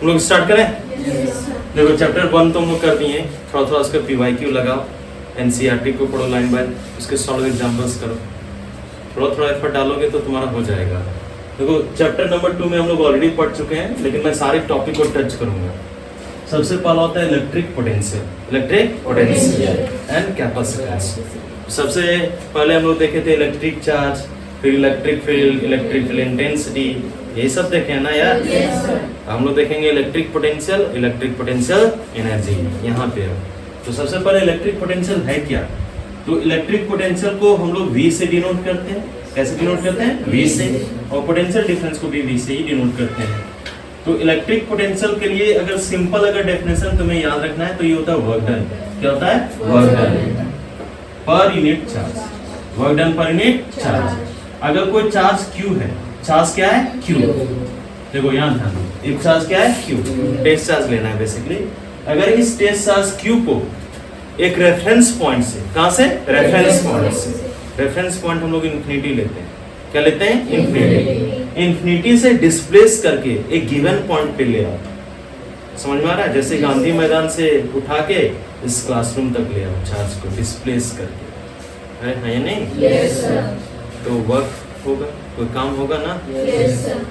हम लोग स्टार्ट करें। देखो चैप्टर 1 तो हम लोग कर दिए, थोड़ा थोड़ा उसका PYQ लगाओ, NCERT को पढ़ो लाइन बाय, उसके सॉल्व एग्जांपल्स करो, थोड़ा थोड़ा एफर्ट डालोगे तो तुम्हारा हो जाएगा। देखो चैप्टर नंबर 2 में हम लोग ऑलरेडी पढ़ चुके हैं, लेकिन मैं सारे टॉपिक को टच करूंगा। सबसे पहला होता है इलेक्ट्रिक पोटेंशियल एंड कैपेसिटेंस। सबसे पहले हम लोग देखे थे इलेक्ट्रिक चार्ज, फिर इलेक्ट्रिक फील्ड इंटेंसिटी, ये सब देखे ना यार। हम लोग देखेंगे इलेक्ट्रिक पोटेंशियल एनर्जी यहाँ पे है। तो सबसे पहले इलेक्ट्रिक पोटेंशियल है क्या? तो इलेक्ट्रिक पोटेंशियल को हम लोग V से डिनोट करते हैं। कैसे डिनोट करते हैं? V से। और पोटेंशियल डिफरेंस को भी V से ही डिनोट करते हैं। तो इलेक्ट्रिक पोटेंशियल के लिए अगर सिंपल डेफिनेशन तुम्हें याद रखना है तो ये होता है वर्क डन। क्या होता है? वर्क डन पर यूनिट चार्ज। वर्क डन पर यूनिट चार्ज। अगर कोई चार्ज Q है, चार्ज क्या है? Q। देखो यहाँ ध्यान दो, एक चार्ज क्या है? Q। टेस्ट चार्ज लेना है बेसिकली। अगर इस टेस्ट चार्ज Q को एक रेफरेंस पॉइंट से, कहां से? रेफरेंस पॉइंट से। रेफरेंस पॉइंट हम लोग इन्फिनिटी लेते हैं। क्या लेते हैं? इन्फिनिटी। इन्फिनिटी से डिस्प्लेस करके एक गिवन पॉइंट पे ले आओ। समझ में आ रहा है? जैसे गांधी मैदान से उठा के इस क्लासरूम तक ले आओ चार्ज को डिस्प्लेस करके। है या नहीं? Yes sir. तो वर्क होगा, कोई काम होगा ना? Yes sir.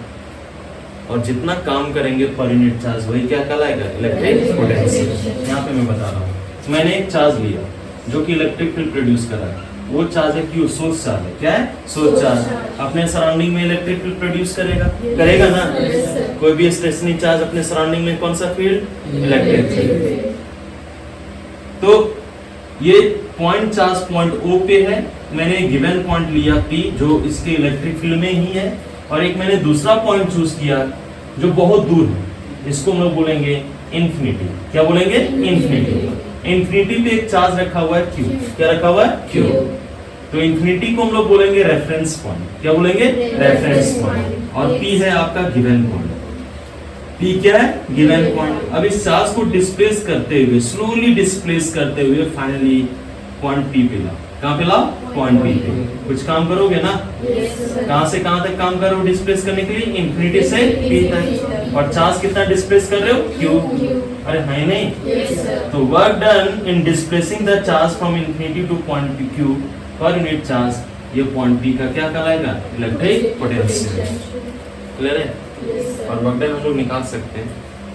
और जितना काम करेंगे पर यूनिट चार्ज वही क्या कहलाएगा? Electric potential. यहाँ पे मैं बता रहा हूँ, मैंने एक चार्ज लिया जो कि इलेक्ट्रिक फील्ड प्रोड्यूस कर रहा है, वो चार्ज है Q, सोर्स चार्ज है। क्या है? Source charge. अपने सराउंडिंग में इलेक्ट्रिक फील्ड प्रोड्यूस करेगा ना? कोई भी स्टेशनरी चार्ज अपने सराउंडिंग में कौन सा फील्ड? Electric field. तो ये पॉइंट चार्ज पॉइंट O पे है, मैंने एक गिवन पॉइंट लिया P जो इसके इलेक्ट्रिक फील्ड में ही है, और एक मैंने दूसरा पॉइंट चूज किया जो बहुत दूर है, इसको हम लोग बोलेंगे इन्फिनिटी। क्या बोलेंगे? इन्फिनिटी। इन्फिनिटी पे एक चार्ज रखा हुआ है Q। क्या रखा हुआ है? Q। तो इन्फिनिटी को हम लोग बोलेंगे रेफरेंस पॉइंट। क्या बोलेंगे? Reference point. और P है आपका गिवन पॉइंट। P क्या है? Given point. अब इस चार्ज को डिस्प्लेस करते हुए, स्लोली डिस्प्लेस करते हुए फाइनली पॉइंट P पे लाओ। कहां पे लाओ? पॉइंट P पे। कुछ काम करोगे ना? कहां से कहां तक काम करो डिस्प्लेस करने के लिए? इन्फिनिटी से P तक। और चार्ज कितना डिस्प्लेस कर रहे हो? Q। अरे है नहीं? तो work done in displacing the charge from infinity to point Q पर यूनिट चार्ज, ये पॉइंट P का क्या कहलाएगा? Electric potential. क्लियर है? और वर्क डन हम लोग निकाल सकते हैं।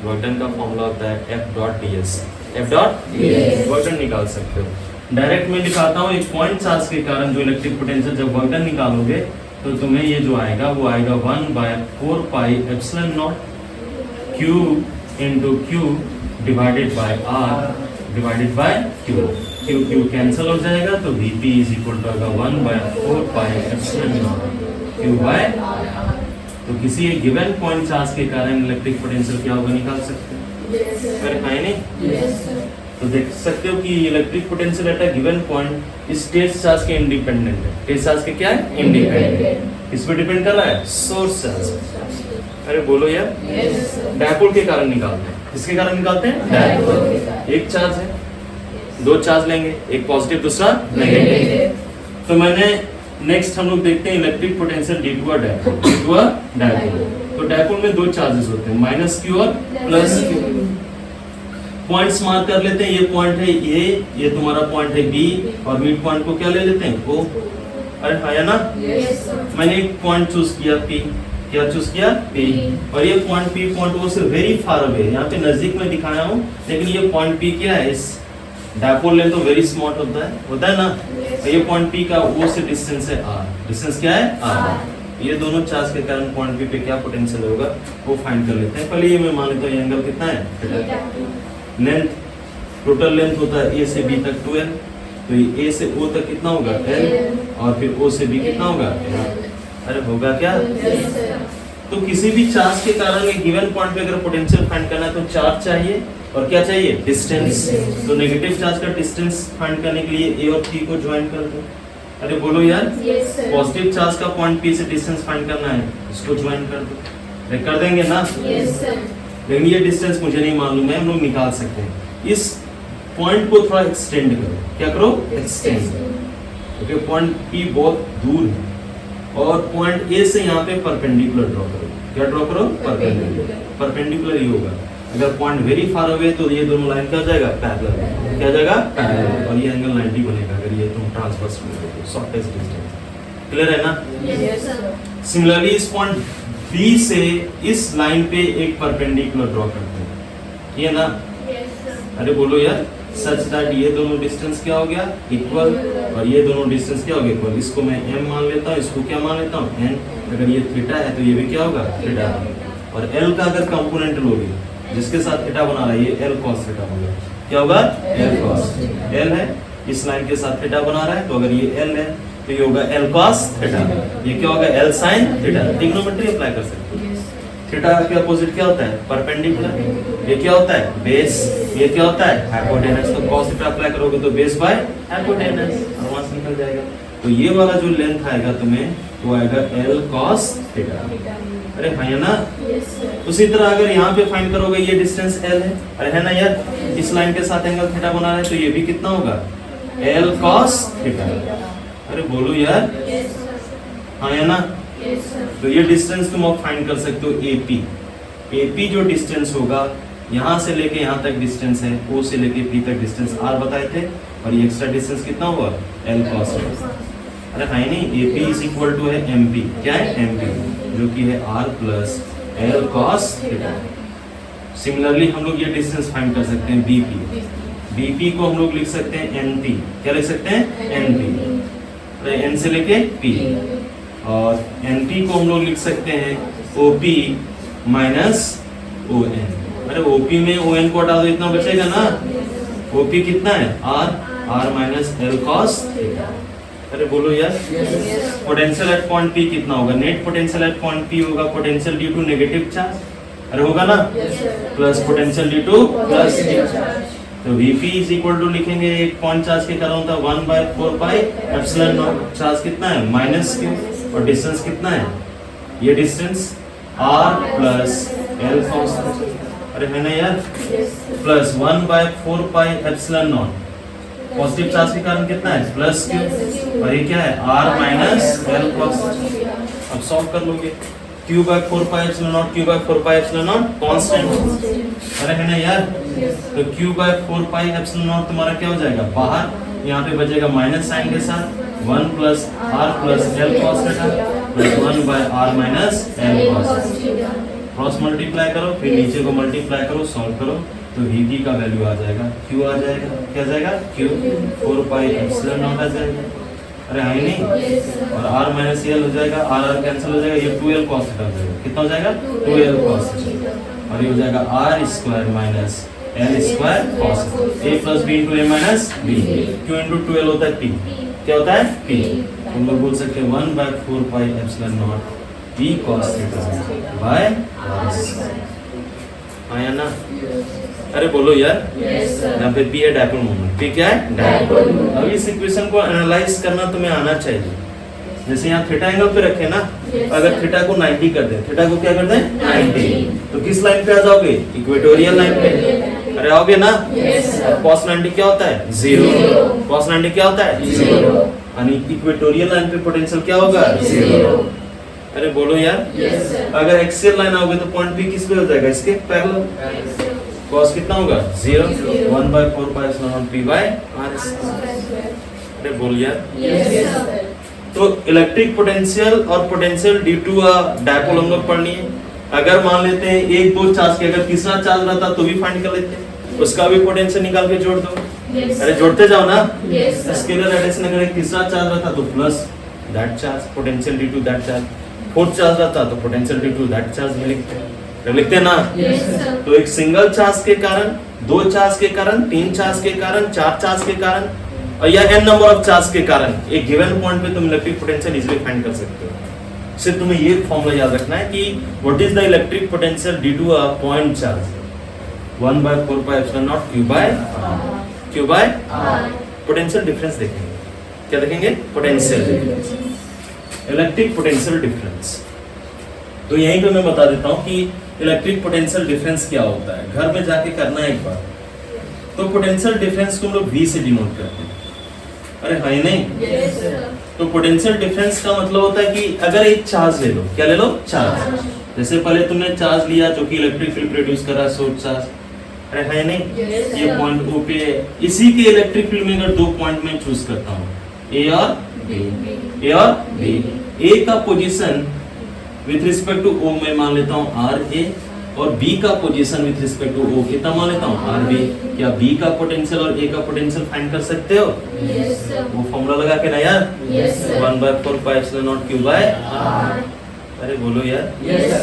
वर्क डन का फॉर्मूला होता है F.ds। F.ds वर्क डन निकाल सकते हो। डायरेक्ट में दिखाता हूँ, एक पॉइंट चार्ज के कारण जो इलेक्ट्रिक पोटेंशियल, जब वर्क डन निकालोगे तो तुम्हें ये जो आएगा वो आएगा 1/4 pi epsilon naught Q into Q divided by R divided by Q। Q cancel हो जाएगा तो Vp इज इक्वल टू आएगा 1/4 pi epsilon naught Q by R। तो किसी एक गिवन पॉइंट चार्ज के कारण इलेक्ट्रिक पोटेंशियल क्या होगा निकाल सकते हैं। अरे है नहीं? तो देख सकते हो कि electric potential at a given point इस टेस्ट चार्ज के इंडिपेंडेंट है। टेस्ट चार्ज के क्या है? इंडिपेंडेंट। किस पे डिपेंड कर रहा है? Source charge. अरे बोलो यार। डायपोल के कारण निकालते हैं। किसके कारण निकालते हैं? डायपोल। एक चार्ज है, दो चार्ज लेंगे, एक पॉजिटिव दूसरा नेगेटिव। तो मैंने नेक्स्ट हम लोग देखते हैं electric potential due to dipole. तो डायपोल में दो चार्जेस होते हैं, -Q और +Q। पॉइंट्स मार्क कर लेते हैं। ये पॉइंट है ये तुम्हारा पॉइंट है B, और मिड पॉइंट को क्या ले लेते हैं? O। अरे है ना? मैंने एक पॉइंट चूज किया P। क्या चूज किया? P। और ये पॉइंट P पॉइंट O से वेरी फार अवे, यहाँ पे नजदीक में दिखाया हूँ, लेकिन ये पॉइंट P क्या है? इस डायपोल लेंथ तो वेरी स्मॉल होता है ना? तो ये पॉइंट P का O से डिस्टेंस है R। डिस्टेंस क्या है? R। ये दोनों चार्ज के कारण पॉइंट P पे क्या पोटेंशियल होगा वो फाइंड कर लेते हैं। पहले ये मैं मान लेता हूँ, एंगल कितना है? लेंथ, टोटल लेंथ होता है A से B तक 2L, तो ये A से O तक कितना होगा? L, और फिर O से B कितना होगा? अरे होगा क्या? तो किसी भी चार्ज के कारण एक गिवन पॉइंट पे अगर पोटेंशियल फाइंड करना है तो चार्ज चाहिए और क्या चाहिए? डिस्टेंस। तो नेगेटिव चार्ज का डिस्टेंस फाइंड करने के लिए A और P को ज्वाइन कर दो। अरे बोलो यार। पॉजिटिव चार्ज का पॉइंट P से डिस्टेंस फाइंड करना है, इसको ज्वाइन कर दो। कर देंगे ना? लेकिन ये डिस्टेंस मुझे नहीं मालूम है, हम लोग निकाल सकते हैं। इस पॉइंट को थोड़ा एक्सटेंड करो। क्या करो? एक्सटेंड। क्योंकि पॉइंट P बहुत दूर है और पॉइंट A से यहाँ पे परपेंडिकुलर ड्रॉ करो। क्या ड्रॉ करो? परपेंडिकुलर। परपेंडिकुलर ही होगा। अगर पॉइंट वेरी फार अवे तो ये दोनों लाइन क्या हो जाएगा? पैरेलल। क्या हो जाएगा? पैरेलल। और ये एंगल 90 बनेगा अगर ये तुम ट्रांसवर्स में देखो, शॉर्टेस्ट डिस्टेंस। क्लियर है ना? Yes sir. सिमिलरली इस पॉइंट बी से इस लाइन पे एक परपेंडिकुलर ड्रॉ करते हैं, ये ना? Yes sir. अरे बोलो यार, सच दैट ये दोनों डिस्टेंस क्या हो गया? इक्वल। और ये दोनों डिस्टेंस क्या हो गया? इक्वल। इसको मैं m मान लेता हूँ, इसको क्या मान लेता हूँ? n। अगर ये थीटा है तो ये भी क्या होगा? थीटा। और l का अगर कंपोनेंट लोगे जिसके साथ थीटा बना रहा है, ये l cos थीटा होगा। क्या होगा? l cos। l है, इस लाइन के साथ थीटा बना रहा है, तो अगर ये l है तो ये होगा l cos थीटा। ये क्या होगा? l sin theta. Trigonometry apply कर सकते हो। थीटा के अपोजिट क्या होता है? परपेंडिकुलर। ये क्या होता है? बेस। ये क्या होता है? हाइपोटेनस। तो cos थीटा अप्लाई करोगे तो बेस बाय हाइपोटेनस, और वहां से निकल जाएगा। तो ये वाला जो लेंथ आएगा तुम्हें वो आएगा l cos थीटा। अरे हाँ है ना? Yes sir. उसी तरह अगर यहाँ पे फाइंड करोगे, ये डिस्टेंस l है, अरे है ना यार? इस लाइन के साथ एंगल थीटा बना रहा है तो ये भी कितना होगा? l cos थीटा। अरे बोलो यार, यस सर। हाँ है ना? Yes sir. तो ये डिस्टेंस तुम अब फाइंड कर सकते हो AP। AP जो डिस्टेंस होगा, यहाँ से लेके यहाँ तक डिस्टेंस है, O से लेके P तक डिस्टेंस R बताए थे, और ये एक्स्ट्रा डिस्टेंस कितना हुआ? L cos थीटा। अरे हाँ नहीं, AP इज इक्वल टू है MP। क्या है? MP, जो कि है R plus L cos theta. Similarly हम लोग ये डिस्टेंस फाइंड कर सकते हैं BP। BP को हम लोग लिख सकते हैं NP। क्या लिख सकते हैं? NP। अरे N से लेके P। और NP को हम लोग लिख सकते हैं OP माइनस ON। अरे OP में ON को हटा दो, इतना बचेगा ना? OP कितना है? R माइनस L cos थीटा। अरे बोलो यार, पोटेंशियल एट पॉइंट P कितना होगा? Net potential at point P होगा potential due to negative charge. अरे होगा ना? Plus potential due to plus charge. तो Vp इज इक्वल टू लिखेंगे, एक पॉइंट चार्ज के कारण होता है 1/4 पाई एप्सिलॉन नॉट। चार्ज कितना है? Minus q। और डिस्टेंस कितना है? ये distance r plus L cos। अरे है ना यार? Plus 1/4 pi epsilon not. Positive charge के कारण कितना है? Plus q। और ये क्या है? r minus L cos। अब सॉल्व कर लोगे, q/4 pi epsilon not, q/4 pi epsilon not constant. अरे है ना यार? तो q/4 पाई एप्सिलॉन नॉट तुम्हारा क्या हो जाएगा? बाहर। यहाँ पे बचेगा माइनस साइन के साथ 1 plus r plus L cos theta plus 1/r minus L cos। Cross multiply करो, फिर नीचे को मल्टीप्लाई करो, सॉल्व करो, तो Vp का वैल्यू आ जाएगा, Q आ जाएगा। क्या आ जाएगा? Q 4 पाई एप्सिलॉन नॉट आ जाएगा। अरे है नहीं? और r माइनस L हो जाएगा, r कैंसिल हो जाएगा, ये 2L cos थीटा हो जाएगा। कितना हो जाएगा? 2L cos theta. और ये हो जाएगा r square minus L square cos। a plus b into a minus b। Q into 2L होता है P। क्या होता है? P। हम लोग बोल सकते हैं 1/4 pi epsilon naught P cos theta by r। आया ना? अरे बोलो यार, यहाँ पे P है डायपोल मोमेंट। P क्या है? डायपोल। अब इस इक्वेशन को एनालाइज करना तुम्हें आना चाहिए। जैसे यहाँ थीटा एंगल पे रखे ना, अगर थीटा को 90 कर दें, थीटा को क्या कर दें? 90, तो किस लाइन पे आ जाओगे? इक्वेटोरियल लाइन पे। अरे आओगे ना? cos 90 क्या होता है? 0। cos 90 क्या होता है? 0। यानी इक्वेटोरियल लाइन पे पोटेंशियल क्या होगा? 0। अरे बोलो यार, अगर एक्सियल लाइन आओगे तो पॉइंट P किस पे हो जाएगा? इसके पैरेलल। cos कितना होगा? 0। 1/4 pi epsilon naught P by r। अरे बोल यार, तो इलेक्ट्रिक पोटेंशियल और potential due to a dipole हम लोग पढ़नी है। अगर मान लेते हैं एक दो चार्ज के, अगर तीसरा चार्ज रहता तो भी फाइंड कर लेते हैं, उसका भी पोटेंशियल निकाल के जोड़ दो। अरे जोड़ते जाओ ना। स्केलर एडिशन अगर एक तीसरा चार्ज रहता तो plus that charge potential due to that charge, fourth charge रहता तो potential due to that charge में लिखते हैं ना। तो एक सिंगल चार्ज के कारण, दो चार्ज के कारण, तीन चार्ज के कारण, चार चार्ज के कारण, और या n नंबर ऑफ चार्ज के कारण एक गिवन पॉइंट पे तुम इलेक्ट्रिक पोटेंशियल इजीली फाइंड कर सकते हो। सिर्फ तुम्हें ये फॉर्मूला याद रखना है कि what is the electric potential due to a point charge? 1/4 pi epsilon naught Q by R। Potential difference देखेंगे। क्या देखेंगे? Potential difference, electric potential difference. तो यहीं पे मैं बता देता हूँ कि इलेक्ट्रिक पोटेंशियल डिफरेंस क्या होता है, घर में जाके करना है एक बार। तो पोटेंशियल डिफरेंस को हम लोग V से डिनोट करते हैं। अरे हाँ नहीं? तो पोटेंशियल डिफरेंस का मतलब होता है कि अगर एक चार्ज ले लो, क्या ले लो? चार्ज। जैसे पहले तुमने चार्ज लिया जो कि इलेक्ट्रिक फील्ड प्रोड्यूस कर रहा है, सोर्स चार्ज, अरे है नहीं, Yes, ये sir. पॉइंट ओ पे है। इसी के इलेक्ट्रिक फील्ड में अगर दो पॉइंट में चूज करता हूँ, ए और बी, ए और बी, ए का position with respect to O मैं मान लेता हूँ आर ए, और बी का position with respect to O कितना मान लेता हूँ आर बी। क्या बी का पोटेंशियल और ए का पोटेंशियल फाइंड कर सकते हो? Yes, sir. वो फॉर्मूला लगा के ना यार, Yes, sir. 1/4 pi epsilon naught Q by R. अरे बोलो यार, Yes, sir.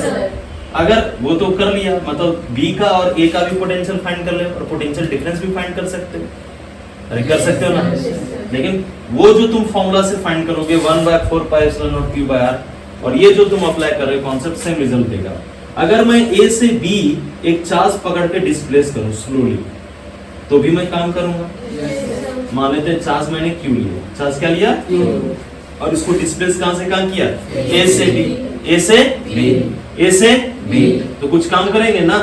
अगर वो तो कर लिया, मतलब बी का और ए का भी पोटेंशियल फाइंड कर ले और पोटेंशियल डिफरेंस भी फाइंड कर सकते हो। अरे कर सकते हो ना, लेकिन वो जो तुम फॉर्मूला से फाइंड करोगे 1/4 pi epsilon naught Q by R, और ये जो तुम अप्लाई कर रहे हो कॉन्सेप्ट सेम रिजल्ट देगा। अगर मैं ए से बी एक चार्ज पकड़ के डिस्प्लेस करूं स्लोली, तो भी मैं काम करूंगा। मान लेते हैं चार्ज मैंने क्यू लिया, चार्ज क्या लिया क्यू, और इसको डिस्प्लेस कहां से कहां किया? ए से बी, ए से बी, ए से बी, तो कुछ काम करेंगे ना।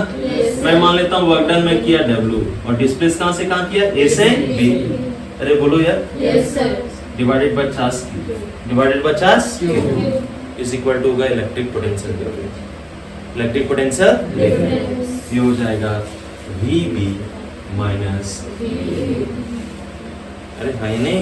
मैं मान लेता हूँ वर्क डन में किया W, और डिस्प्लेस कहां से कहां किया? ए से बी। अरे बोलो यार, Yes, sir. Divided by charge Q, divided by charge Q is equal to होगा electric potential difference. Electric potential Difference. ये हो जाएगा VB माइनस, अरे भाई नहीं,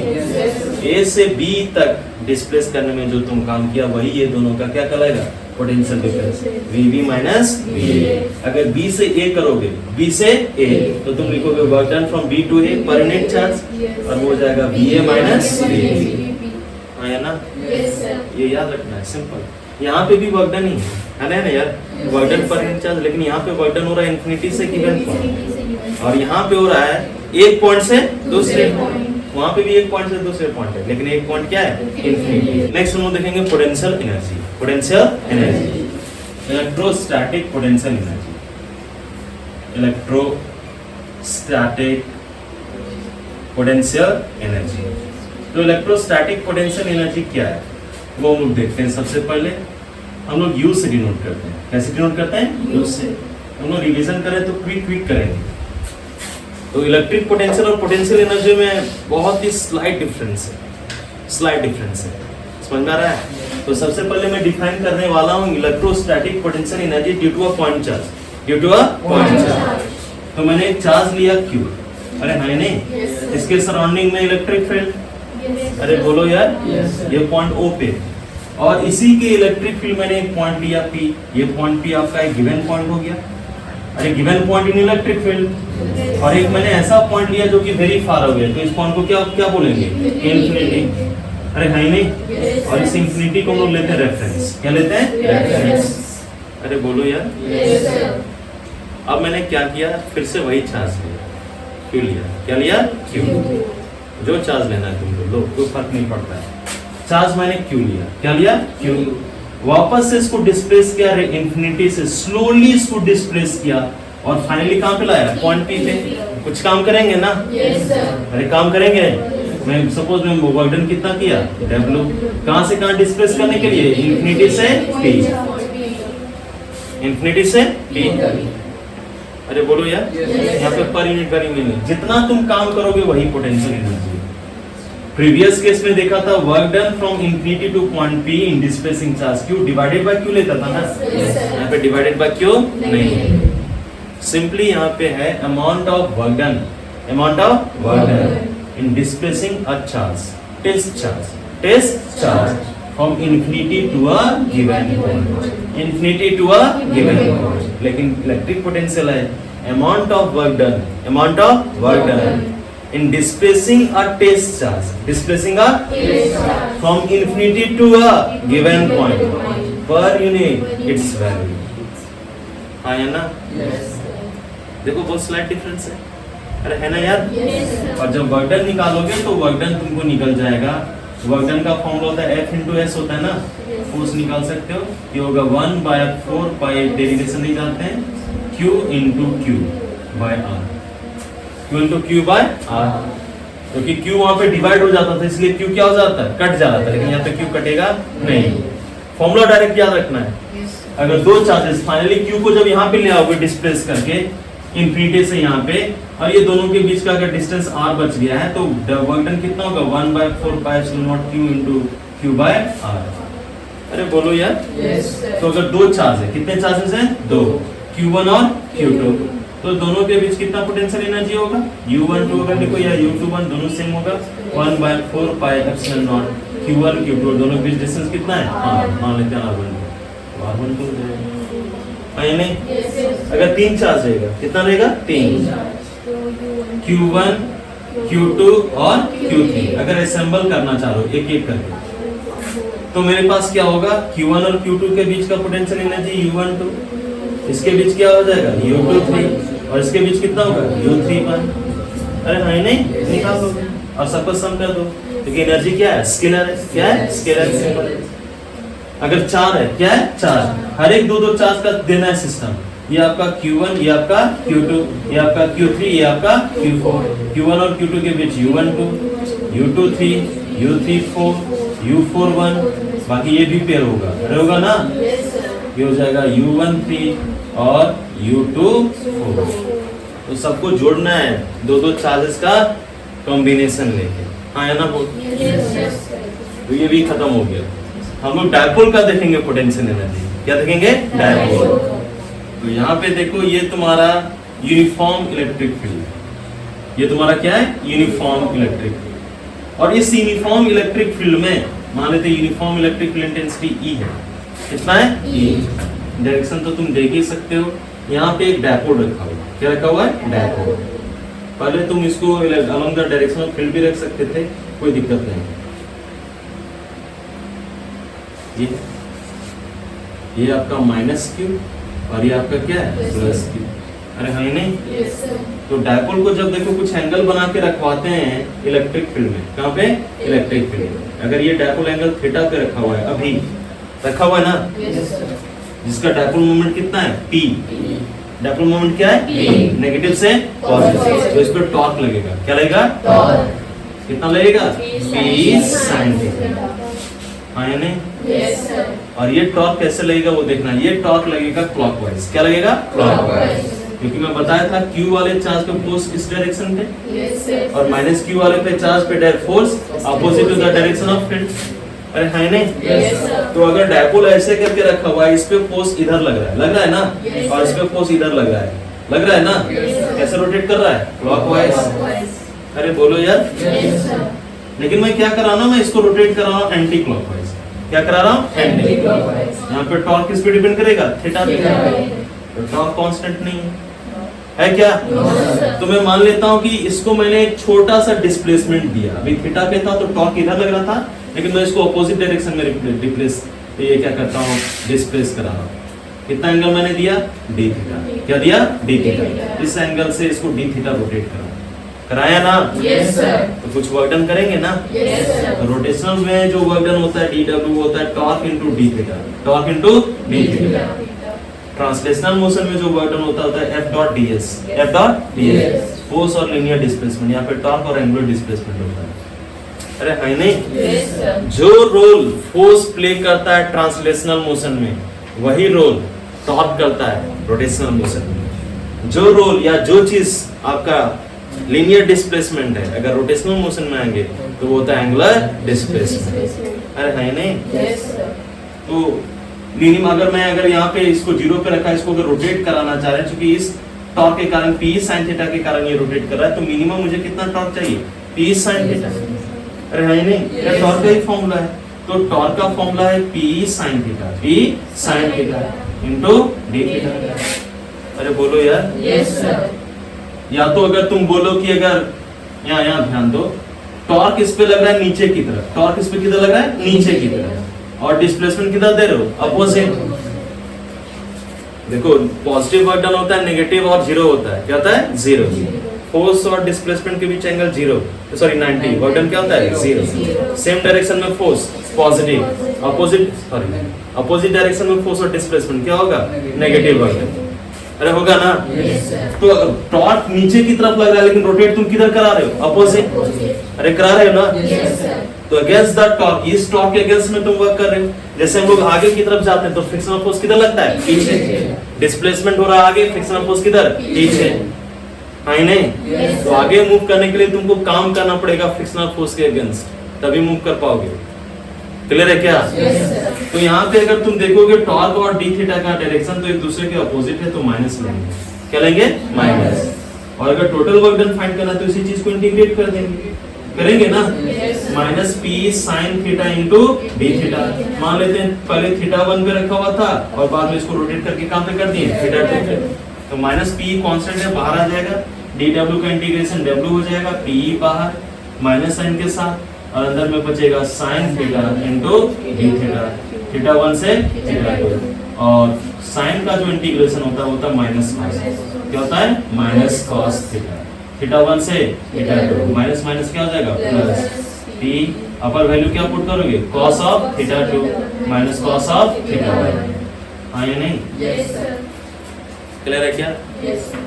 ए से बी तक डिस्प्लेस करने में जो तुम काम किया वही ये दोनों का क्या कहलाएगा? Potential difference, VB minus VA। अगर B से A करोगे, B से A, तो तुम लिखोगे work done from B to A पर यूनिट चार्ज, और वो हो जाएगा VA माइनस VB। हाँ या ना, Yes, sir. ये याद रखना है, सिंपल। यहाँ पे भी वर्क डन ही है ना यार, वर्क डन पर यूनिट चार्ज, लेकिन यहाँ पे वर्क डन हो रहा है इन्फिनिटी से गिवन पॉइंट, और यहाँ पे हो रहा है एक पॉइंट से दूसरे पॉइंट। वहां पे भी एक पॉइंट से दूसरे पॉइंट है, लेकिन एक पॉइंट क्या है? इन्फिनिटी। नेक्स्ट हम लोग देखेंगे potential energy. Potential energy, electrostatic potential energy, electrostatic potential energy. तो इलेक्ट्रोस्टैटिक पोटेंशियल एनर्जी क्या है वो हम लोग देखते हैं। सबसे पहले हम लोग यू से डिनोट करते हैं। कैसे डिनोट करते हैं? यू से। हम लोग रिवीजन करें तो क्विक करेंगे। तो इलेक्ट्रिक पोटेंशियल और पोटेंशियल एनर्जी में बहुत ही स्लाइट डिफरेंस है, समझ में आ रहा है? तो सबसे पहले मैं डिफाइन करने वाला हूँ electrostatic potential energy due to a point charge, due to a point charge. तो मैंने एक चार्ज लिया Q, अरे नहीं, इसके सराउंडिंग में इलेक्ट्रिक फील्ड, अरे बोलो यार, ये पॉइंट O पे, और इसी के इलेक्ट्रिक फील्ड मैंने एक पॉइंट लिया P, ये पॉइंट P आपका एक गिवन पॉइंट हो गया, अरे given point in electric field. और एक मैंने ऐसा पॉइंट लिया जो कि वेरी फार हो गया, तो इस पॉइंट को क्या बोलेंगे? इन्फिनिटी। अरे है नहीं, और इस इन्फिनिटी को हम लोग लेते हैं रेफरेंस। क्या लेते हैं? रेफरेंस। अरे बोलो यार, अब मैंने क्या किया, फिर से वही चार्ज लिया, क्यों लिया? क्या लिया? क्यू। जो चार्ज लेना है तुम लो, कोई फर्क नहीं पड़ता है। चार्ज मैंने क्यू लिया, क्या लिया? क्यू। वापस से इसको डिस्प्लेस किया, इन्फिनिटी से स्लोली इसको डिस्प्लेस किया, और फाइनली कहां पे लाया? पॉइंट पी पे। कुछ काम करेंगे ना? अरे काम करेंगे। मैं सपोज मैं वर्क डन कितना किया? W। कहां से कहां डिस्प्लेस करने के लिए? इन्फिनिटी से P, इन्फिनिटी से P। अरे बोलो यार, यहाँ पे पर यूनिट वैल्यू नहीं, जितना तुम काम करोगे वही पोटेंशियल एनर्जी। प्रीवियस केस में देखा था work done from infinity to point P in displacing charge Q divided by Q लेता था ना, यहाँ पे डिवाइडेड बाय Q नहीं, सिंपली यहाँ पे है amount of work done, amount of work done in displacing a charge, test charge from infinity to a given point, infinity to a given point. लेकिन इलेक्ट्रिक पोटेंशियल है amount of work done in displacing a test charge, from infinity to a given point per unit its value। हाँ या ना? देखो बहुत slight difference है, अरे है ना यार? और जब वर्क डन निकालोगे तो वर्क डन तुमको निकल जाएगा। वर्क डन का फॉर्मूला होता है F into S होता है ना, फोर्स निकाल सकते हो, ये होगा 1/4 पाई, डेरिवेशन नहीं जानते हैं, Q into Q by R, Q into Q by R, क्योंकि Q वहां पे डिवाइड हो जाता था इसलिए Q क्या हो जाता है? कट जाता था, लेकिन यहाँ पे Q कटेगा नहीं। फॉर्मूला डायरेक्ट याद रखना है। अगर दो चार्जेस फाइनली Q को जब यहाँ पे ले आओगे डिस्प्लेस करके इन्फिनिटी से यहाँ पे, और ये दोनों के बीच का अगर डिस्टेंस R बच गया है, तो वर्क डन कितना होगा? 1/4 pi epsilon naught Q into Q by R। अरे बोलो यार। Yes, sir. तो अगर दो चार्ज है, कितने चार्जेस हैं? दो, Q1 और Q2। तो दोनों के बीच कितना पोटेंशियल एनर्जी होगा? U12 होगा, देखो या U21 दोनों सेम होगा, 1/4 pi epsilon not Q1 Q2 दोनों के बीच डिस्टेंस कितना है? हाँ, मान लेते हैं R12 हो जाएगा। हाँ या नहीं? Yes, yes. अगर तीन चार्ज रहेगा, कितना रहेगा? तीन, Q1 Q2 और Q3। अगर असेंबल करना चाहो एक एक करके, तो मेरे पास क्या होगा? Q1 और Q2 के बीच का पोटेंशियल एनर्जी U12, इसके बीच क्या हो जाएगा? U23, और इसके बीच कितना होगा? U31। अरे नहीं नहीं, निकाल दो और सबको सम कर दो, क्योंकि एनर्जी क्या है? स्केलर है। क्या है? Scalar symbol. अगर चार है, क्या है? चार, हर एक दो दो चार्ज का देना है सिस्टम। ये आपका Q1, ये आपका Q2, ये आपका Q3, ये आपका Q4। Q1 और Q2 के बीच U12, U23, U34, U41, बाकी ये भी पेयर होगा, होगा ना? Yes, sir. ये हो जाएगा U13 और U24। तो सबको जोड़ना है, दो दो चार्जेस का कॉम्बिनेशन लेके। हाँ या ना बोल? Yes, yes, sir. तो ये भी खत्म हो गया। हम लोग डायपोल का देखेंगे पोटेंशियल एनर्जी। क्या देखेंगे? डायपोल। तो यहाँ पे देखो, ये तुम्हारा यूनिफॉर्म इलेक्ट्रिक फील्ड। ये तुम्हारा क्या है? Uniform electric field. और इस यूनिफॉर्म इलेक्ट्रिक फील्ड में मान लेते uniform electric field intensity E है। कितना है? E। डायरेक्शन तो तुम देख ही सकते हो। यहाँ पे एक डायपोल रखा हुआ। क्या रखा हुआ है? डायपोल। पहले तुम इसको along the direction of field भी रख सकते थे, कोई दिक्कत नहीं। ये आपका -Q और ये आपका क्या है? +Q। अरे हाँ नहीं? Yes, sir. तो डायपोल को जब देखो कुछ एंगल बना के रखवाते हैं इलेक्ट्रिक फील्ड में, कहाँ पे? इलेक्ट्रिक फील्ड में। अगर ये डायपोल एंगल थीटा पे रखा हुआ है, अभी रखा हुआ है ना, Yes, sir. जिसका डायपोल मोमेंट कितना है? P। डायपोल मोमेंट क्या है? P। नेगेटिव से पॉजिटिव, तो इस पर टॉर्क लगेगा। क्या लगेगा? Torque. कितना लगेगा? P P sin sin theta. theta. हाँ या नहीं? Yes, sir. और ये टॉर्क कैसे लगेगा वो देखना। ये टॉर्क लगेगा क्लॉकवाइज। क्या लगेगा? Clockwise. क्योंकि मैं बताया था Q वाले चार्ज पे फोर्स इस डायरेक्शन पे, Yes, sir. और -Q वाले पे चार्ज पे force opposite to the direction of field. अरे है नहीं? Yes, sir. तो अगर डायपोल ऐसे करके रखा हुआ है, इस पे फोर्स इधर लग रहा है, लग रहा है ना? Yes, और इस पे फोर्स इधर लग रहा है, लग रहा है ना? Yes, sir. कैसे रोटेट कर रहा है? क्लॉकवाइज। Clockwise. अरे बोलो यार। Yes, sir. लेकिन मैं क्या करा रहा हूं? मैं इसको रोटेट कर रहा हूं एंटी क्लॉकवाइज। क्या करा रहा हूं? एंटी। Anti-clockwise. यहाँ पे टॉर्क किस पे डिपेंड करेगा? थीटा पे। Theta पे। तो टॉर्क कांस्टेंट नहीं है क्या? No, sir. तो मैं मान लेता हूँ कि इसको मैंने एक छोटा सा डिस्प्लेसमेंट दिया। अभी थीटा पे था तो टॉर्क इधर लग रहा था, लेकिन मैं इसको अपोजिट डायरेक्शन में डिप्लेस, तो ये क्या करता हूँ? डिस्प्लेस करा रहा हूँ। कितना एंगल मैंने दिया? D theta. क्या दिया? D theta. इस एंगल से इसको डी थीटा रोटेट करा, कराया ना? Yes, sir. तो कुछ वर्क डन करेंगे ना? Yes, sir. रोटेशनल में जो वर्क डन होता है DW होता है torque into D theta, torque into D theta. Translational motion में जो वर्क डन होता है F dot ds, F dot ds, Yes. Force और लीनियर डिस्प्लेसमेंट। यहाँ पे टॉर्क और एंगुलर डिस्प्लेसमेंट होता है। अरे है नहीं? Yes, sir. जो रोल फोर्स प्ले करता है ट्रांसलेशनल मोशन में, वही रोल टॉर्क करता है रोटेशनल मोशन में। जो रोल या जो चीज आपका लीनियर डिस्प्लेसमेंट है, अगर रोटेशनल मोशन में आएंगे तो वो होता है एंगुलर डिस्प्लेसमेंट। अरे है नहीं? Yes, sir. तो मिनिमम अगर यहाँ पे इसको जीरो पे रखा है, इसको अगर रोटेट कराना चाह रहे हैं, क्योंकि इस टॉर्क के कारण P sin थीटा के कारण ये रोटेट कर रहा है, तो मिनिमम मुझे कितना टॉर्क चाहिए? P sin theta. अरे है नहीं? ये टॉर्क का ही फॉर्मूला है। तो टॉर्क का फॉर्मूला है P sin theta, P sin theta into d theta. अरे बोलो यार। Yes, sir. या तो अगर तुम बोलो कि अगर यहाँ ध्यान दो, टॉर्क इस पे लग रहा है नीचे की तरफ, टॉर्क इस पे किधर लग रहा है? नीचे की तरफ, और डिस्प्लेसमेंट किधर दे रहे हो? अपोजिट। देखो पॉजिटिव वर्क डन होता है, नेगेटिव और जीरो होता है। क्या होता है? जीरो। फोर्स और डिस्प्लेसमेंट के बीच एंगल 90, वर्क डन क्या होता है? जीरो। सेम डायरेक्शन में फोर्स पॉजिटिव, अपोजिट डायरेक्शन में फोर्स और डिस्प्लेसमेंट क्या होगा? Negative work done. अरे होगा ना? Yes, sir. तो टॉर्क नीचे की तरफ लग रहा है, लेकिन रोटेट तुम किधर करा रहे हो? अपोजिट। अरे करा रहे हो ना? Yes, sir. तो अगेंस्ट द टॉर्क, इस टॉर्क के अगेंस्ट में तुम वर्क कर रहे हो। जैसे हम लोग आगे की तरफ जाते हैं तो फ्रिक्शनल फोर्स किधर लगता है? पीछे। डिस्प्लेसमेंट हो रहा है आगे, फ्रिक्शनल फोर्स किधर? पीछे। हाँ नहीं? Yes, तो sir. आगे मूव करने के लिए तुमको काम करना पड़ेगा फ्रिक्शनल फोर्स के अगेंस्ट, तभी मूव कर पाओगे। क्लियर है क्या? Yes, sir. तो यहाँ पे अगर तुम देखोगे टॉर्क और डी थीटा का डायरेक्शन तो एक दूसरे के अपोजिट है, तो माइनस लेंगे। क्या लेंगे? माइनस। और अगर टोटल वर्क डन फाइंड करना है तो इसी चीज को इंटीग्रेट कर देंगे, करेंगे ना? Yes, sir. Minus P sine theta into D theta. मान लेते हैं पहले थीटा 1 पे रखा हुआ था और बाद में इसको रोटेट करके कहाँ पे कर दिए? थीटा 2 पे। तो माइनस पी कांस्टेंट है, बाहर आ जाएगा, डी डब्ल्यू का इंटीग्रेशन डब्ल्यू हो जाएगा, पी बाहर माइनस साइन के साथ, और अंदर में बचेगा sine theta into D theta, theta 1 से थीटा 2। और साइन का जो इंटीग्रेशन होता है वो होता है माइनस कॉस। क्या होता है? माइनस कॉस थीटा, थीटा 1 से थीटा 2, माइनस माइनस क्या हो जाएगा? प्लस पी अपर वैल्यू क्या पुट करोगे? Cos of theta 2 minus cos of theta 1। हाँ या नहीं? Yes, sir. क्लियर है क्या? Yes, sir.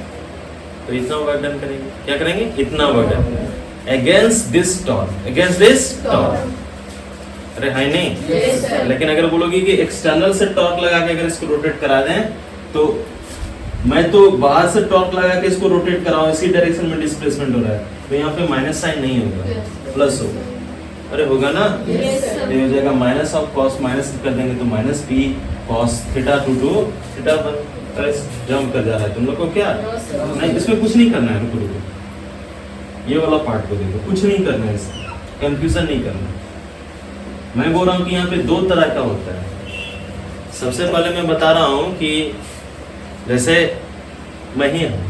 तो इतना वर्क डन करेंगे। क्या करेंगे? इतना work done against this torque, against this torque. अरे है नहीं? Yes, sir. लेकिन अगर बोलोगे कि एक्सटर्नल से टॉर्क लगा के अगर इसको रोटेट करा दें, तो मैं तो बाहर से टॉर्क लगा के इसको रोटेट कराऊं, इसी डायरेक्शन में डिस्प्लेसमेंट हो रहा है, तो यहाँ पे माइनस साइन नहीं होगा, प्लस होगा। अरे होगा ना? Yes, sir. ये हो जाएगा माइनस ऑफ कॉस, माइनस कर देंगे तो minus P cos theta 2 to theta 1। अरे जंप कर जा रहा है तुम लोग को क्या? No, sir. नहीं, इसमें कुछ नहीं करना है। रुको रुको, ये वाला पार्ट को देखो, कुछ नहीं करना है, इसमें कंफ्यूजन नहीं करना। मैं बोल रहा हूँ कि यहाँ पे दो तरह का होता है। सबसे पहले मैं बता रहा हूँ कि जैसे मैं ही हूँ,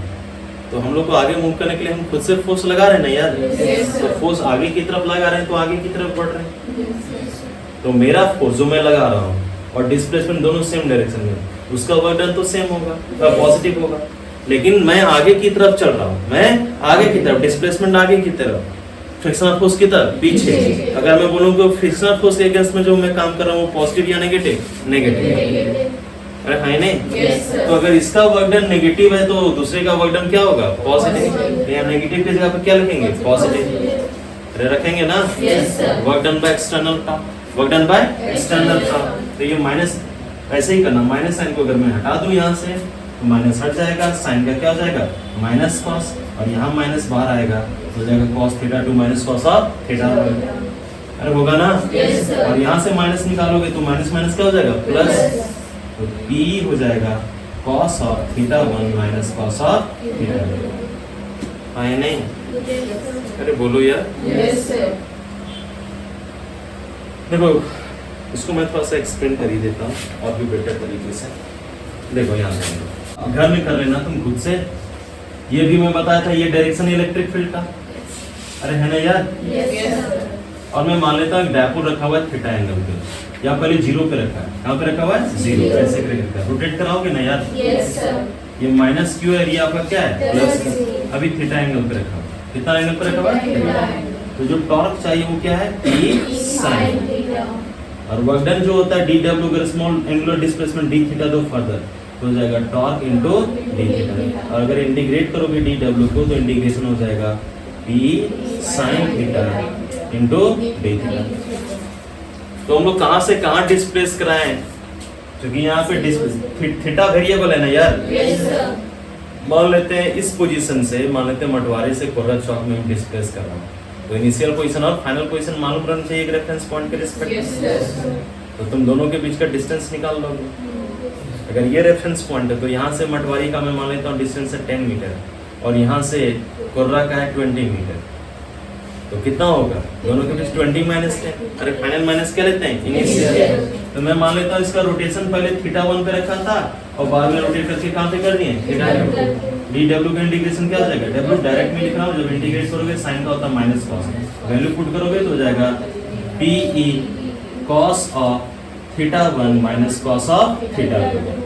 तो हम लोग को आगे मूव करने के लिए हम खुद से फोर्स लगा रहे हैं ना यार। Yes, sir. तो फोर्स आगे की तरफ लगा रहे हैं तो आगे की तरफ बढ़ रहे हैं। Yes, sir. तो मेरा फोर्स जो मैं लगा रहा हूँ और डिस्प्लेसमेंट दोनों सेम डायरेक्शन में, उसका वर्क डन तो सेम होगा, पॉजिटिव होगा। लेकिन मैं आगे की तरफ चल रहा हूँ, मैं आगे की तरफ, डिस्प्लेसमेंट आगे की तरफ, फ्रिक्शनल फोर्स की तरफ पीछे। पीछे। अगर मैं बोलूँ कि फ्रिक्शनल फोर्स के अगेंस्ट में जो मैं काम कर रहा हूँ वो पॉजिटिव या नेगेटिव? नेगेटिव। Negative. अरे है नहीं? Yes, sir. तो अगर इसका वर्क डन नेगेटिव है तो दूसरे का वर्क डन क्या होगा? पॉजिटिव। Positive. या नेगेटिव की जगह पे क्या लिखेंगे? पॉजिटिव। अरे रखेंगे ना? Yes, sir. Work done by external term, work done by external term. तो ये माइनस ऐसे ही करना, माइनस साइन को अगर मैं हटा दूं यहाँ से तो माइनस हट जाएगा, साइन का क्या हो जाएगा? माइनस कॉस, और यहाँ माइनस बाहर आएगा तो हो जाएगा cos theta 2 minus cos of theta 1। अरे होगा ना? Yes, sir. और यहाँ से माइनस निकालोगे तो माइनस माइनस क्या हो जाएगा? प्लस। तो P हो जाएगा cos of theta 1 minus cos of theta 2। हाँ या नहीं? अरे बोलो यार। Yes, sir. देखो इसको मैं थोड़ा सा एक्सप्लेन कर ही देता हूँ और भी बेटर तरीके से। देखो यहाँ पे घर में कर लेना तुम खुद से। ये भी मैं बताया था, ये डायरेक्शन इलेक्ट्रिक फील्ड का। अरे है ना यार? Yes, sir. और मैं मान लेता हूँ डायपोल रखा हुआ है थीटा एंगल पे, या पहले जीरो पे रखा है। कहाँ पे रखा हुआ है? जीरो पे। ऐसे करके रखा है। रोटेट कराओगे ना यार? Yes, sir. ये माइनस क्यू है, ये आपका क्या है? Plus plus. C. अभी थीटा एंगल पे रखा हुआ है। कितना एंगल पे रखा हुआ है? Theta. तो जो टॉर्क चाहिए वो क्या है? P Sin sin। theta. और वर्क डन जो होता है डी डब्ल्यू, अगर small angular displacement D theta दो फर्दर तो हो जाएगा टॉर्क इनटू डी थीटा। और अगर इंटीग्रेट करोगे डी डब्ल्यू को तो इंटीग्रेशन हो जाएगा P sine theta into D theta. तो हम लोग कहाँ से कहाँ डिस्प्लेस कराएं? क्योंकि यहाँ पे थीटा वेरिएबल है ना यार। Yes, sir. मान लेते हैं इस पोजीशन से, मान लेते हैं मटवारे से कोर्रा चौक में डिस्प्लेस कर रहा हूँ, तो इनिशियल पोजीशन और फाइनल पोजीशन मालूम रहना चाहिए एक रेफरेंस पॉइंट के रिस्पेक्ट Yes, में। sir. तो तुम दोनों के बीच का डिस्टेंस निकाल लोगे। अगर ये रेफरेंस पॉइंट है तो यहाँ से मटवारी का मैं मान लेता हूँ डिस्टेंस है 10 मीटर और यहाँ से कोर्रा का है 20 मीटर। तो कितना होगा? दोनों के बीच 20 माइनस 10। अरे फाइनल माइनस क्या लेते हैं? इनिशियल। तो मैं मान लेता हूँ इसका रोटेशन पहले थीटा 1 पे रखा था और बाद में रोटेट करके कहाँ पे कर दिए? थीटा 2। डी डब्ल्यू का इंटीग्रेशन क्या हो जाएगा? डब्ल्यू डायरेक्ट में लिख रहा हूँ, जब इंटीग्रेट करोगे साइन का होता है माइनस कॉस, वैल्यू पुट करोगे तो हो जाएगा P E cos of theta 1 minus cos of theta 2।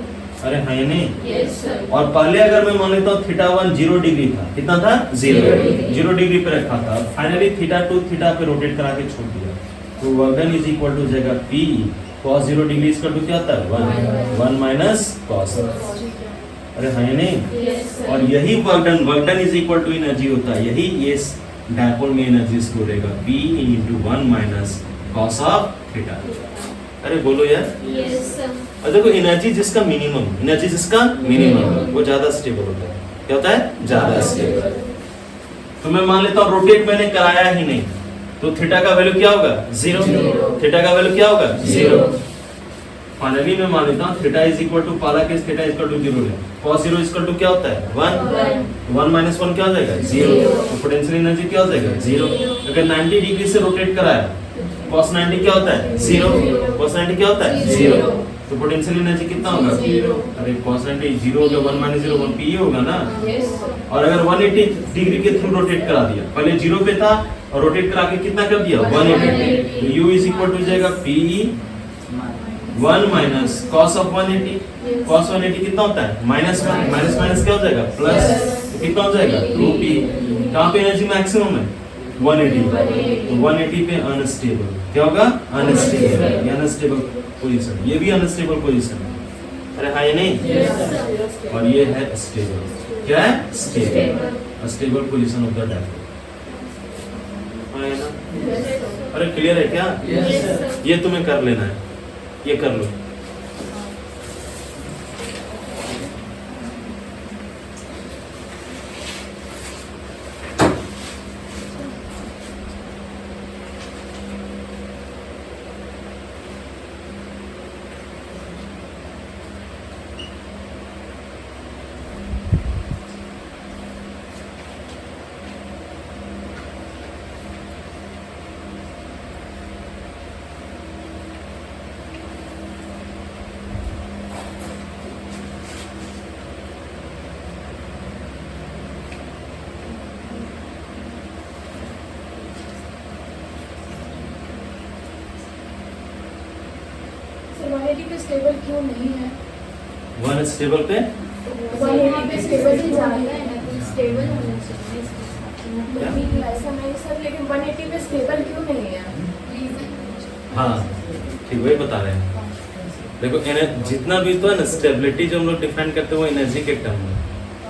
अरे हाँ या नहीं? Yes, sir. और पहले अगर मैं मान लेता हूँ थीटा 1 0 डिग्री था, कितना था? 0 डिग्री पे रखा था। फाइनली थीटा 2 थीटा पे रोटेट करा के छोड़ दिया, तो work done is equal to हो जाएगा पी cos 0 डिग्री इसका टू क्या होता है? 1 माइनस कॉस। अरे हाँ या नहीं? Yes, sir. और यही work done is equal to energy होता है, यही ये डायपोल में एनर्जी स्टोर रहेगा P into 1 minus cos of theta. अरे बोलो यार। Yes, sir. और देखो एनर्जी जिसका मिनिमम वो ज्यादा स्टेबल होता है। क्या होता है? ज्यादा स्टेबल। तो मैं मान लेता हूँ रोटेट मैंने कराया ही नहीं, तो थीटा का वैल्यू क्या होगा? 0। थीटा का वैल्यू क्या होगा? 0। फाइनली मैं मान लेता हूँ थीटा इज इक्वल टू पाला case theta is equal to 0 है। cos 0 इज इक्वल टू क्या होता है? 1। 1 माइनस 1 क्या हो जाएगा? 0। तो पोटेंशियल एनर्जी क्या हो जाएगा? 0। अगर 90 डिग्री से रोटेट कराया cos 90 क्या होता है? 0। cos 90 क्या होता है? 0। तो पोटेंशियल एनर्जी कितना होगा? अरे cos 90 0 हो गया, 1 माइनस 0 1 पी होगा ना। और अगर 180 डिग्री के थ्रू रोटेट करा दिया, पहले 0 पे था और रोटेट करा के कितना कर दिया? 180। तो u इज इक्वल टू जाएगा p 1 minus cos of 180। cos 180 कितना होता है? -1 माइनस माइनस क्या हो जाएगा? प्लस। तो कितना हो जाएगा? 2p। कहाँ पे एनर्जी मैक्सिमम है? 180। तो 180 पे अनस्टेबल क्या होगा? अनस्टेबल। ये अनस्टेबल पोजीशन, ये भी अनस्टेबल पोजीशन है। अरे हाँ, ये नहीं। और ये है स्टेबल। क्या है? Stable. Stable position of the dipole. हाँ है ना? अरे क्लियर है क्या? ये तुम्हें कर लेना है, ये कर लो। पे स्टेबल क्यों नहीं है? वन स्टेबल पे 180 पे स्टेबल ही जा रहा है ना, कुछ स्टेबल होना चाहिए। मतलब ऐसा नहीं सर, लेकिन 180 पे स्टेबल क्यों नहीं है? हाँ ठीक, वही बता रहे हैं। देखो जितना भी तो है ना स्टेबिलिटी जो हम लोग डिफाइन करते हैं वो एनर्जी के टर्म में।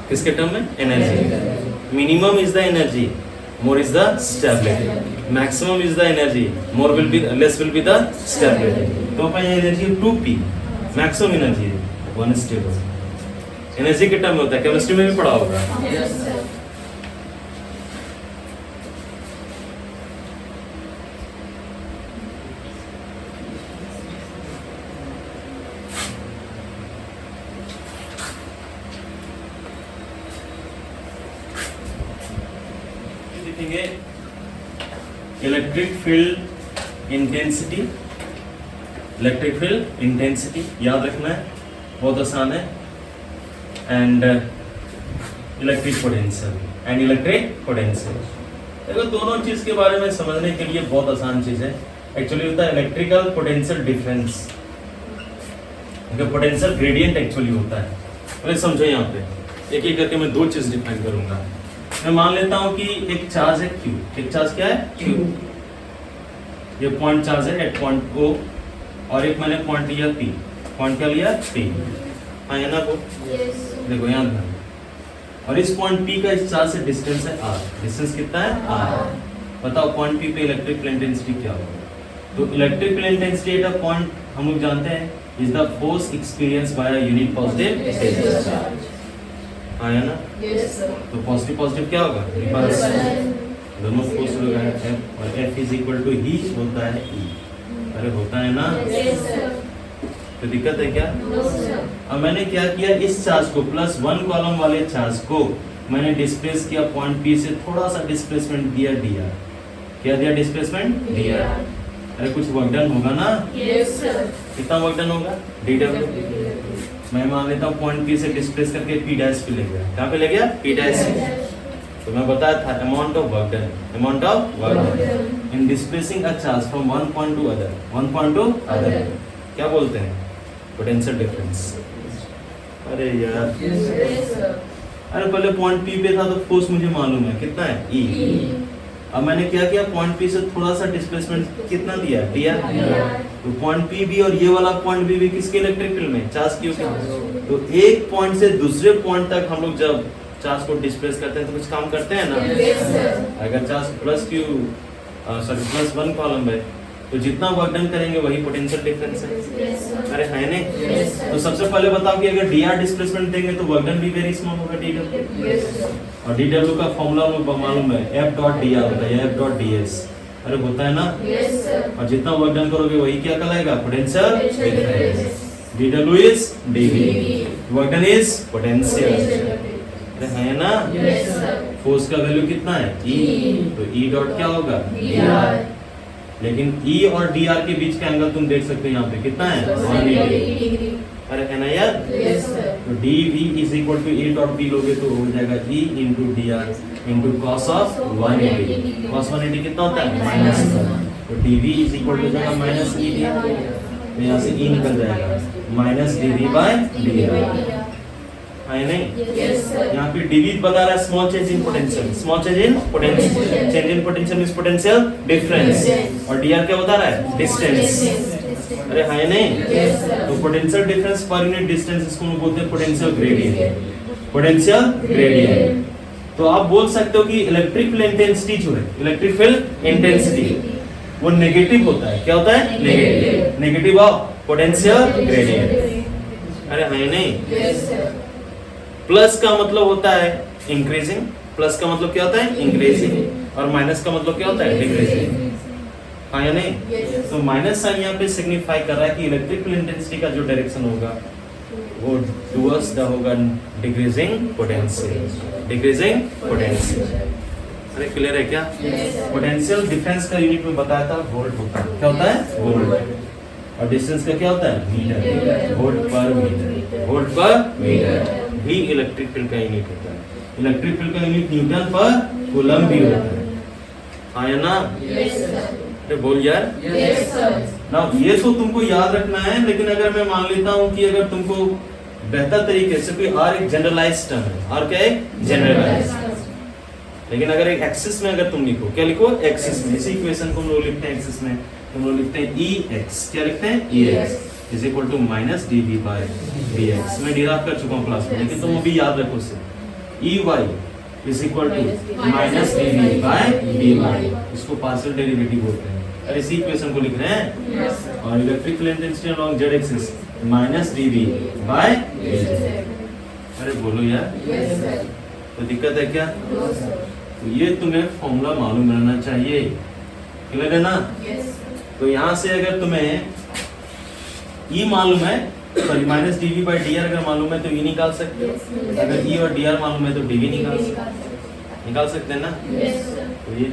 किसके टर्म में? Energy. Minimum is the energy, more is the stability, maximum is the energy, more will be less will be the stability। तो अपन ये एनर्जी 2p मैक्सिमम एनर्जी है, वन स्टेबल एनर्जी के term में होता है। केमिस्ट्री में भी पढ़ा होगा। Electric field intensity, electric field intensity याद रखना है, बहुत आसान है। And electric potential and electric potential, देखो दोनों चीज के बारे में समझने के लिए बहुत आसान चीज है। एक्चुअली होता है electrical potential difference, potential gradient actually होता है। पहले समझो, यहाँ पे एक एक करके मैं दो चीज डिफाइन करूंगा। मैं मान लेता हूं कि एक चार्ज है Q, एक चार्ज क्या है? Q। ये पॉइंट चार्ज है एट पॉइंट O, और एक मैंने पॉइंट लिया P। पॉइंट क्या लिया? P। हाँ है ना वो? देखो यहाँ ध्यान, और इस पॉइंट P का इस चार्ज से डिस्टेंस है R। डिस्टेंस कितना है? R। बताओ पॉइंट P पे इलेक्ट्रिक फील्ड इंटेंसिटी क्या होगा? तो electric field intensity at a point हम लोग जानते हैं is the force experience by a unit positive charge. हाँ है ना? तो पॉजिटिव पॉजिटिव क्या होगा? रिवर्स। दोनों फोर्स लगा है F, और F इज इक्वल टू ही होता है E। अरे होता है ना? तो दिक्कत है क्या? अब मैंने क्या किया, इस चार्ज को प्लस 1 कॉलम वाले चार्ज को मैंने डिस्प्लेस किया पॉइंट P से, थोड़ा सा डिस्प्लेसमेंट दिया dr। क्या दिया? Displacement dr। अरे कुछ वर्क डन होगा ना? कितना वर्क डन होगा? dw। मैं मान लेता हूँ पॉइंट P से डिस्प्लेस करके P डैश पे ले गया। कहाँ पे ले गया? P dash. तो मैं बताया था amount of work done, amount of work done in displacing a charge from one point two other, one point two other, क्या बोलते हैं? Potential difference. अरे यार, अरे पहले पॉइंट P पे था तो फोर्स मुझे मालूम है कितना है? E। अब मैंने क्या किया, पॉइंट P से थोड़ा सा डिस्प्लेसमेंट कितना दिया? dr। तो पॉइंट P भी और ये वाला पॉइंट भी किसके इलेक्ट्रिक फील्ड में? चार्ज Q के। तो एक पॉइंट से दूसरे पॉइंट तक हम लोग जब चार्ज को डिस्प्लेस करते हैं तो कुछ काम करते हैं ना? अगर charge plus Q plus 1 column है तो जितना वर्क डन करेंगे वही पोटेंशियल डिफरेंस है। अरे है नहीं? तो सबसे पहले बताओ कि अगर dr डिस्प्लेसमेंट देंगे तो वर्क डन भी वेरी स्मॉल होगा dw। और dw का फॉर्मूला मालूम है, F डॉट dr होता है, F डॉट ds। अरे होता है ना, यस सर, और जितना वर्क डन करोगे वही क्या कहलाएगा, potential difference. dw is dv, work done is potential. अरे है ना, यस सर, फोर्स का वैल्यू कितना है, E, तो E डॉट क्या होगा, dr, लेकिन E और dr के बीच का एंगल तुम देख सकते हो यहाँ पे कितना है, 180 डिग्री, अरे है ना यार, यस सर, तो dv is equal to E dot b लोगे तो हो जाएगा E into dr into cos of 180, cos 180 कितना होता है, -1, तो dv इज इक्वल टू जाएगा माइनस E dr, तो यहाँ से E निकल जाएगा माइनस dv बाय dr, है नहीं, यस सर, यहाँ पे dv बता रहा है small change in potential, small change in potential, change in potential means potential difference, और dr क्या बता रहा है, डिस्टेंस। अरे है नहीं, यस सर, तो potential difference per unit distance इसको हम बोलते हैं पोटेंशियल ग्रेडियंट, पोटेंशियल ग्रेडियंट। तो आप बोल सकते हो कि इलेक्ट्रिक फील्ड इंटेंसिटी जो है, इलेक्ट्रिक फील्ड इंटेंसिटी वो नेगेटिव होता है, क्या होता है, negative, negative of potential gradient. अरे है नहीं, यस सर, प्लस का मतलब होता है इंक्रीजिंग, प्लस का मतलब क्या होता है, इंक्रीजिंग, और माइनस का मतलब क्या होता है, डिक्रीजिंग, हाँ या नहीं, यस, तो माइनस साइन यहाँ पे सिग्निफाई कर रहा है कि इलेक्ट्रिक फील्ड इंटेंसिटी का जो डायरेक्शन होगा वो टुवर्ड्स द होगा डिक्रीजिंग पोटेंशियल, डिक्रीजिंग पोटेंशियल। अरे क्लियर है क्या, पोटेंशियल डिफरेंस का यूनिट में बताया था वोल्ट होता है, क्या होता है, वोल्ट, और डिस्टेंस का क्या होता है, मीटर, वोल्ट पर मीटर, वोल्ट पर मीटर भी इलेक्ट्रिक फील्ड का यूनिट होता है। इलेक्ट्रिक फील्ड का यूनिट न्यूटन पर कूलम भी होता है, हाँ या ना, यस सर, अरे बोल यार, यस सर, ना ये तो तुमको याद रखना है, लेकिन अगर मैं मान लेता हूँ कि अगर तुमको बेहतर तरीके से कोई आर एक जनरलाइज्ड टर्म है, आर क्या है, जनरलाइज्ड, लेकिन अगर एक एक्सिस में अगर तुम लिखो, क्या लिखो, एक्सिस में, इसी इक्वेशन को हम लोग लिखते हैं एक्सिस में, हम लोग लिखते हैं Ex, क्या लिखते हैं, Ex is equal to minus dv by dx। मैं डिराइव कर चुका हूँ क्लास में, लेकिन तुम अभी याद रखो उसे, Ey is equal to minus dv by dy, इसको पार्शियल डेरिवेटिव बोलते हैं, और इसी इक्वेशन को लिख रहे हैं, यस सर, और electric field intensity along z axis minus dv by dy। अरे बोलो यार, यस सर, तो दिक्कत है क्या, नो सर, तो ये तुम्हें फॉर्मूला मालूम रहना चाहिए, क्लियर है ना। यस, तो यहाँ से अगर तुम्हें E मालूम है, sorry minus dv by dr अगर मालूम है तो E निकाल सकते हो, अगर E और dr मालूम है तो dv निकाल सकते हैं ना, यस सर, तो ये